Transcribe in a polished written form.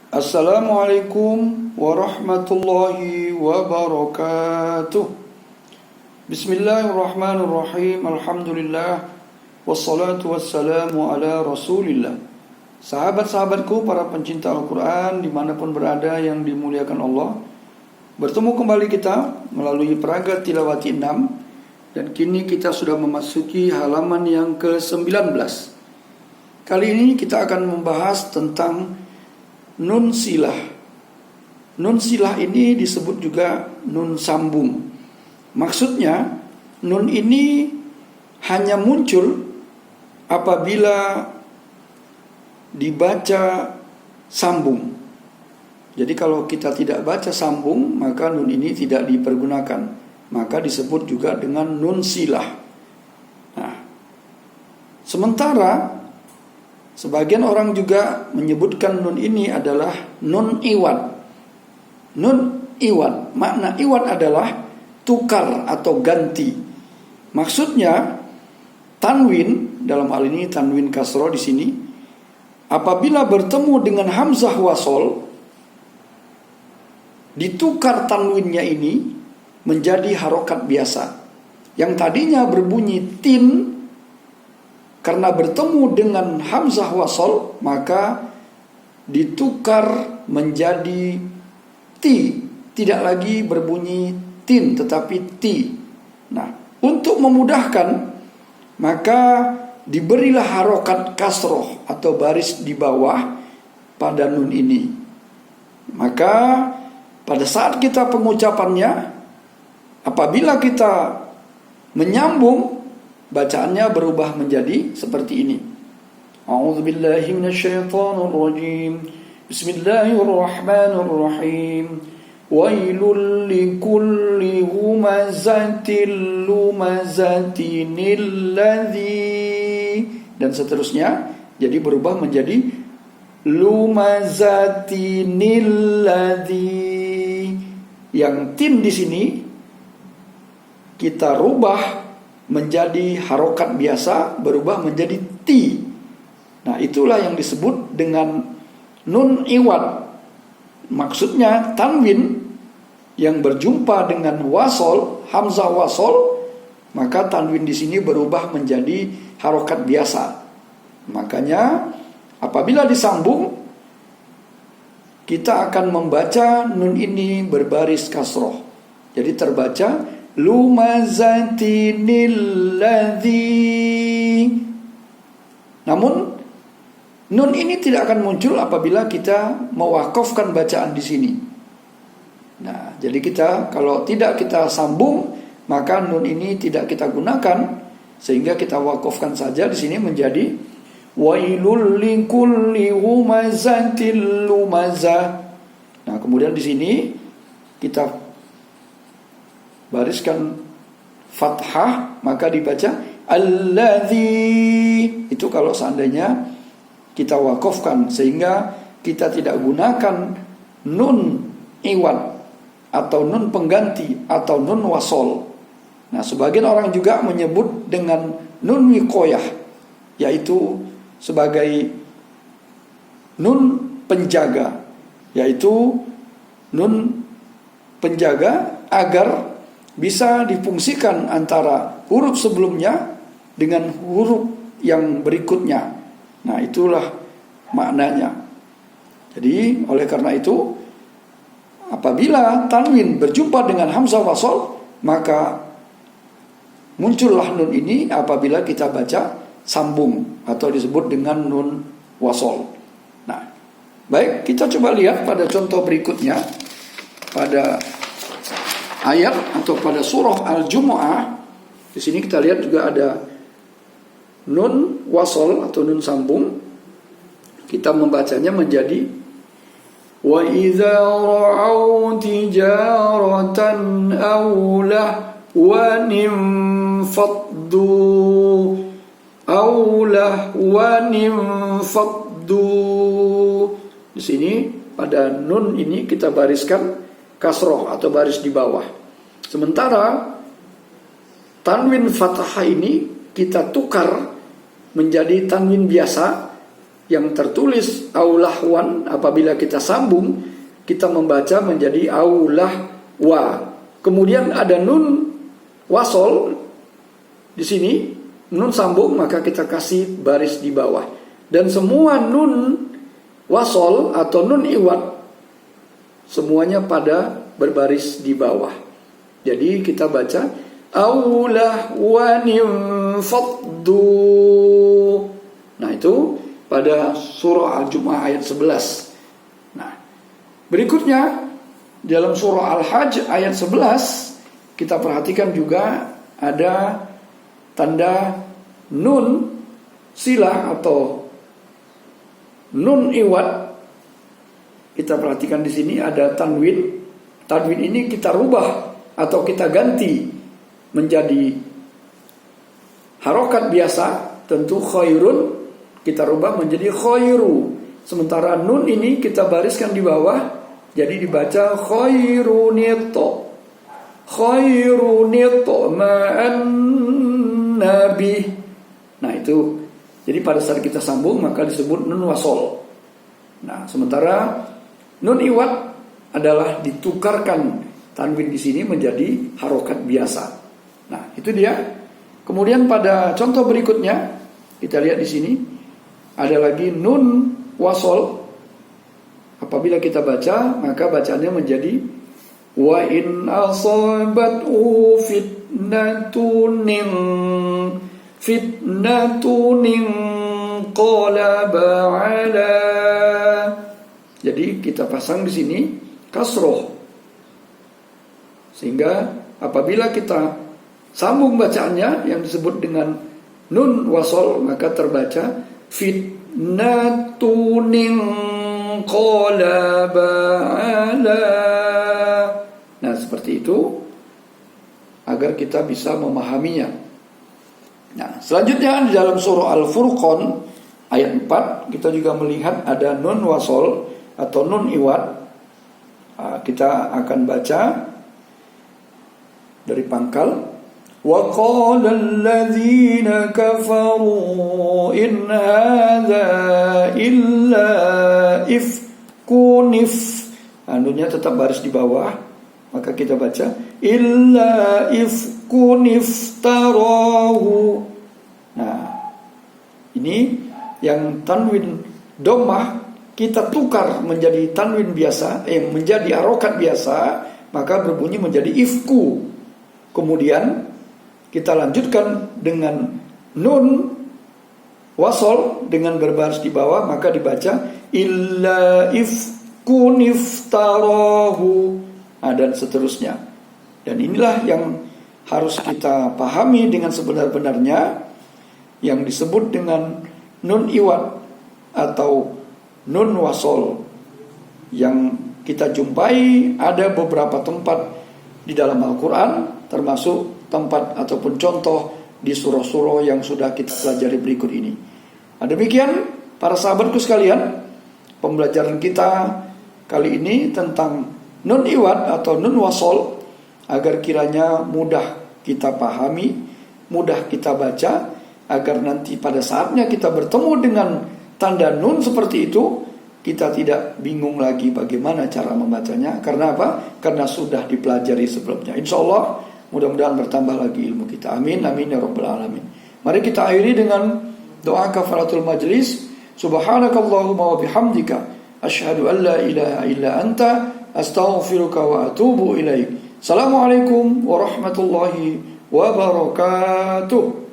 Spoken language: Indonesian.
Assalamualaikum warahmatullahi wabarakatuh. Bismillahirrahmanirrahim. Alhamdulillah. Wassalatu wassalamu ala rasulillah. Sahabat-sahabatku, para pencinta Al-Quran dimanapun berada yang dimuliakan Allah, bertemu kembali kita melalui Peraga Tilawati 6. Dan kini kita sudah memasuki halaman yang ke-19. Kali ini kita akan membahas tentang nun silah. Nun silah ini disebut juga nun sambung. Maksudnya, nun ini hanya muncul apabila dibaca sambung. Jadi kalau kita tidak baca sambung, maka nun ini tidak dipergunakan. Maka disebut juga dengan nun silah. Nah, sementara sebagian orang juga menyebutkan nun ini adalah nun iwad. Nun iwad, makna iwad adalah tukar atau ganti. Maksudnya tanwin, dalam hal ini tanwin kasroh di sini, apabila bertemu dengan hamzah wasol, ditukar tanwinnya ini menjadi harokat biasa. Yang tadinya berbunyi tin, karena bertemu dengan hamzah wasol, maka ditukar menjadi ti. Tidak lagi berbunyi tin, tetapi ti. Nah, untuk memudahkan, maka diberilah harokat kasroh atau baris di bawah pada nun ini. Maka pada saat kita pengucapannya, apabila kita menyambung, bacaannya berubah menjadi seperti ini. A'udzubillahi minasyaitonirrajim. Bismillahirrahmanirrahim. Wailul likulli humazatil lumazatinil ladzi, dan seterusnya. Jadi berubah menjadi lumazatinil ladzi. Yang tin di sini kita rubah menjadi harokat biasa, berubah menjadi ti. Nah, itulah yang disebut dengan nun iwad. Maksudnya tanwin yang berjumpa dengan wasol, hamzah wasol, maka tanwin di sini berubah menjadi harokat biasa. Makanya apabila disambung, kita akan membaca nun ini berbaris kasroh. Jadi terbaca lumazatinil ladzi. Namun nun ini tidak akan muncul apabila kita mewakafkan bacaan di sini. Nah, jadi kita kalau tidak kita sambung, maka nun ini tidak kita gunakan, sehingga kita wakafkan saja di sini menjadi wailul likulli humazatil lumazah. Nah, kemudian di sini kita bariskan fathah, maka dibaca alladzi. Itu kalau seandainya kita wakafkan, sehingga kita tidak gunakan nun iwad atau nun pengganti atau nun wasol. Nah, sebagian orang juga menyebut dengan nun wiqoyah, yaitu sebagai nun penjaga, yaitu nun penjaga agar bisa difungsikan antara huruf sebelumnya dengan huruf yang berikutnya. Nah, itulah maknanya. Jadi, oleh karena itu, apabila tanwin berjumpa dengan hamzah wasol, maka muncullah nun ini apabila kita baca sambung atau disebut dengan nun wasol. Nah, baik, kita coba lihat pada contoh berikutnya. Pada ayat atau pada surah Al-Jumu'ah, di sini kita lihat juga ada nun wasol atau nun sambung. Kita membacanya menjadi wa idza ra'au tijaratan aw lahwan faddu. Di sini pada nun ini kita bariskan kasroh atau baris di bawah. Sementara tanwin fathah ini kita tukar menjadi tanwin biasa yang tertulis aulahwan, apabila kita sambung, kita membaca menjadi aulahwa. Kemudian ada nun wasol di sini, nun sambung, maka kita kasih baris di bawah. Dan semua nun wasol atau nun iwat semuanya pada berbaris di bawah. Jadi kita baca aulah wanim faddu. Nah, itu pada surah Al-Jumu'ah ayat 11. Nah, berikutnya dalam surah Al-Hajj ayat 11 kita perhatikan juga ada tanda nun silah atau nun iwat. Kita perhatikan di sini ada tanwin. Tanwin ini kita rubah atau kita ganti menjadi harokat biasa. Tentu khairun kita rubah menjadi khairu. Sementara nun ini kita bariskan di bawah, jadi dibaca khairunito. Khairunito ma'an nabi. Nah, itu. Jadi pada saat kita sambung maka disebut nun wasol. Nah, sementara nun iwat adalah ditukarkan tanwin di sini menjadi harokat biasa. Nah, itu dia. Kemudian pada contoh berikutnya kita lihat di sini ada lagi nun wasol. Apabila kita baca, maka bacaannya menjadi wa in asabathu fitnatun qalaba ala. Jadi kita pasang di sini kasroh, sehingga apabila kita sambung bacaannya yang disebut dengan nun wasol, maka terbaca fitnatun qalaba ala. Nah, seperti itu agar kita bisa memahaminya. Nah, selanjutnya di dalam surah Al-Furqan ayat 4 kita juga melihat ada nun wasol atau nun iwat. Kita akan baca dari pangkal. Wa qala alladzina kafaru in hadza illa ifkunif. Nunnya tetap baris di bawah, maka kita baca illa ifkunif tarahu. Nah, ini yang tanwin dhammah kita tukar menjadi tanwin biasa, menjadi harokat biasa, maka berbunyi menjadi ifku. Kemudian kita lanjutkan dengan nun wasol dengan berbaris di bawah, maka dibaca illa ifkun iftarahu. Nah, dan seterusnya. Dan inilah yang harus kita pahami dengan sebenar-benarnya, yang disebut dengan nun iwat atau nun wasol yang kita jumpai ada beberapa tempat di dalam Al-Quran, termasuk tempat ataupun contoh di surah-surah yang sudah kita pelajari berikut ini. Demikian para sahabatku sekalian, pembelajaran kita kali ini tentang nun iwat atau nun wasol, agar kiranya mudah kita pahami, mudah kita baca, agar nanti pada saatnya kita bertemu dengan tanda nun seperti itu, kita tidak bingung lagi bagaimana cara membacanya. Karena apa? Karena sudah dipelajari sebelumnya. Insya Allah mudah-mudahan bertambah lagi ilmu kita. Amin, amin ya rabbal alamin. Mari kita akhiri dengan doa kafaratul majlis. Subhanakallahumma wa bihamdika asyhadu an la ilaha illa anta astaghfiruka wa atubu ilaik. Assalamualaikum warahmatullahi wabarakatuh.